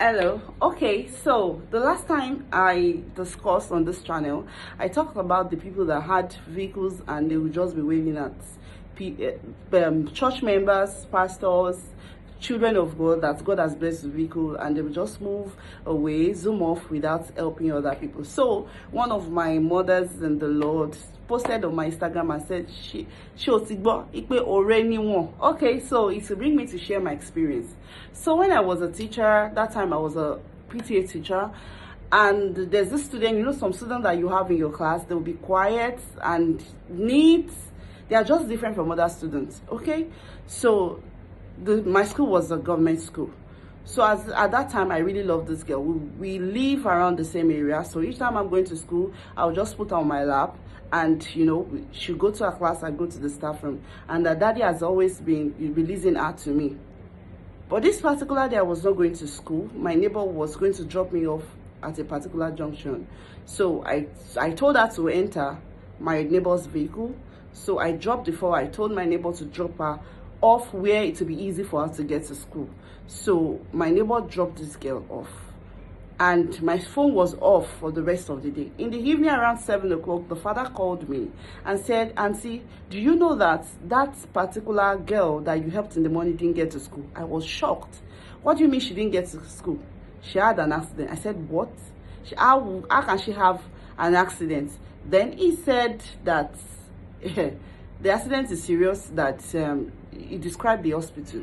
Hello. Okay, so the last time I discussed on this channel, I talked about the people that had vehicles and they would just be waving at church members, pastors, children of God that God has blessed the vehicle, and they will just move away, zoom off without helping other people. So one of my mothers in the Lord posted on my Instagram and said okay, so it's to bring me to share my experience. So when I was a teacher, that time I was a PTA teacher, and there's this student, some students that you have in your class, they'll be quiet and neat. They are just different from other students. Okay, so my school was a government school. So at that time, I really loved this girl. We live around the same area. So each time I'm going to school, I'll just put her on my lap, and she'll go to her class, I go to the staff room. And her daddy has always been releasing her to me. But this particular day, I was not going to school. My neighbor was going to drop me off at a particular junction. So I told her to enter my neighbor's vehicle. So I dropped the phone. I told my neighbor to drop her off where it would be easy for her to get to school. So my neighbor dropped this girl off, and my phone was off for the rest of the day. In the evening around 7 o'clock, the father called me and said, "Auntie, do you know that particular girl that you helped in the morning didn't get to school?" I was shocked. "What do you mean she didn't get to school?" "She had an accident." I said, "What? How can she have an accident?" Then he said that the accident is serious, that he described the hospital.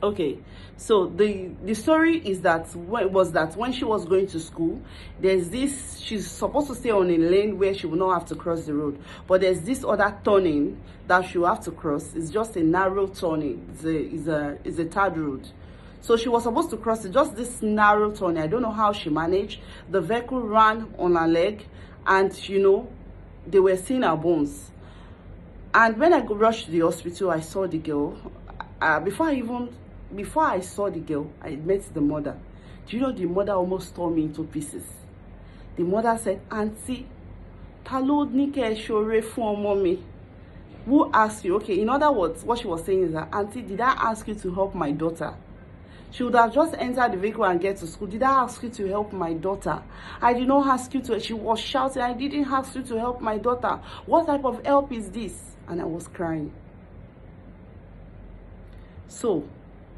Okay, so the story is that when she was going to school, she's supposed to stay on a lane where she will not have to cross the road, but there's this other turning that she will have to cross. It's just a narrow turning. It's a third road. So she was supposed to cross it, just this narrow turning. I don't know how she managed. The vehicle ran on her leg, and they were seeing her bones. And when I rushed to the hospital, I saw the girl. Before I saw the girl, I met the mother. Do you know the mother almost tore me into pieces? The mother said, "Auntie, mommy, who asked you?" Okay, in other words, what she was saying is that, "Auntie, did I ask you to help my daughter? She would have just entered the vehicle and get to school. Did I ask you to help my daughter? I did not ask you to." She was shouting, "I didn't ask you to help my daughter. What type of help is this?" And I was crying. So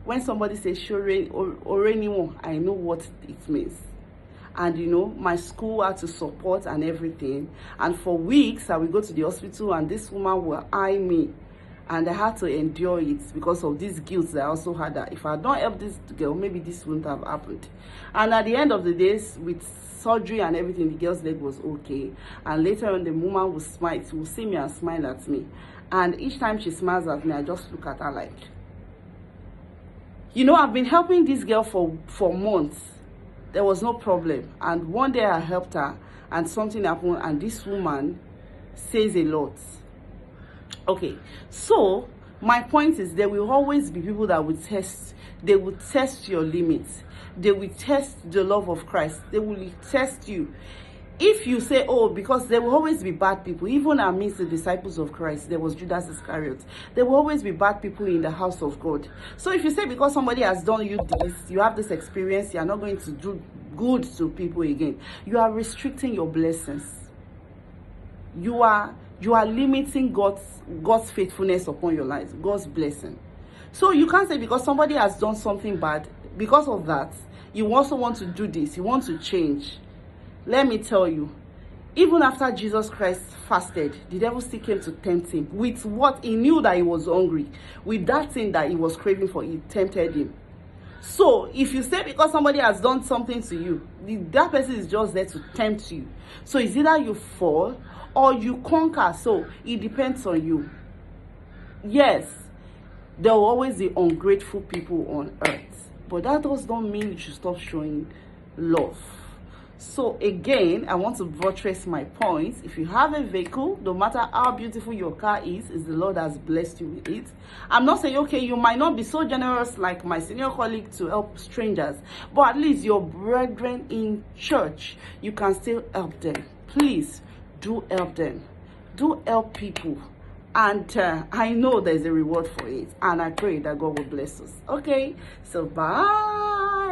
when somebody says "Oreniwo," I know what it means. And my school had to support and everything. And for weeks, I would go to the hospital, and this woman will eye me. And I had to endure it because of this guilt that I also had, that if I don't help this girl, maybe this wouldn't have happened. And at the end of the days, with surgery and everything, the girl's leg was okay. And later on, the woman will smile. She will see me and smile at me. And each time she smiles at me, I just look at her like, I've been helping this girl for months. There was no problem. And one day I helped her, and something happened, and this woman says a lot. Okay, so my point is, there will always be people that will test. They will test your limits. They will test the love of Christ. They will test you. If you say, "Oh," because there will always be bad people. Even amidst the disciples of Christ, there was Judas Iscariot. There will always be bad people in the house of God. So if you say because somebody has done you this, you have this experience, you are not going to do good to people again, you are restricting your blessings. You are limiting God's faithfulness upon your life, God's blessing. So you can't say because somebody has done something bad, because of that, you also want to do this, you want to change. Let me tell you, even after Jesus Christ fasted, the devil still came to tempt him with what he knew that he was hungry. With that thing that he was craving for, he tempted him. So if you say because somebody has done something to you, that person is just there to tempt you. So it's either you fall or you conquer. So it depends on you. Yes, there will always be ungrateful people on earth, but that does not mean you should stop showing love. So again, I want to buttress my points. If you have a vehicle, no matter how beautiful your car is the Lord has blessed you with it. I'm not saying, okay, you might not be so generous like my senior colleague to help strangers, but at least your brethren in church, you can still help them. Please do help them. Do help people. And I know there's a reward for it. And I pray that God will bless us. Okay, so bye.